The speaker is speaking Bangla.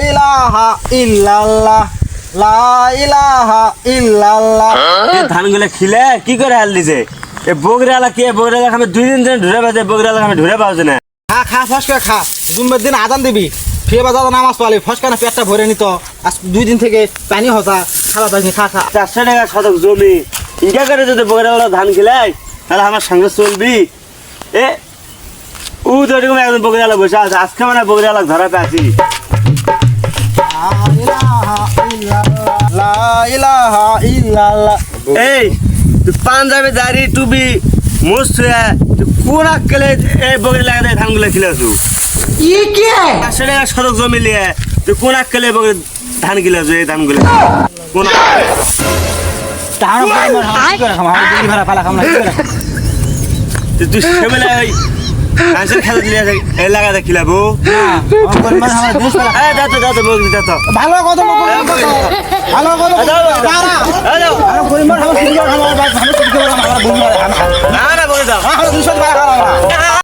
ইলাহা ইল্লাল্লাহ লা ইলাহা ইল্লাল্লাহ। ধানগুলো খিলে কি করে হাল দিছে? এ বগরালা কে বগরালা আমি 2 দিন ধরে ধরে বাজে বগরালা আমি ধরে পাওছি না। খা খা ফসকা খা, জুম্মার দিন আজান দিবি, ফিরে বাজার নামাজ পালি, ফসকা না পেটটা ভরে নিত। আজ 2 দিন থেকে পানি হসা খাওয়া যায়নি, খা খা। 400 টাকা শতক জমি ইটা করে যদি বগরালা ধান খিলাই তাহলে আমার সঙ্গে চলবি। এ ও তো এরকম একজন বগরালা বসে আছে, আজকে মানে বগরালা ধরা পেয়েছি। লা ইলাহা ইল্লাল্লাহ। এই তুই পাঞ্জাবে দাড়ি টুপি মুছছে তুই কোন আক্কেলে এই বগরি লাগাতে ধানগুলো খিলাছু? ই কে 400 টাকা শতক জমি লিয়ে তুই কোন আক্কেলে বগরি ধান খিলাছু? এই ধানগুলো কোন তাহার উপরে আমার কি করে খাম, আমার দিলি ভাড়া পালা খাম না, কি করে খাম? তুই সেবেলে ওই কাঁচের খেলা দিলে এই লাগাতে খিলাবো? আমার পরিবার আমার দেশ পালা। এই দাও তো বগরি দাও তো। ভালো কথা বলবো, ভালো কথা বলবো। আমার পরিবার আমার সিরিয়াল আমার ভালো সিরিয়াল আমার বন্ধু না বগরি দাও। আমার 200 টাকা খাওয়া।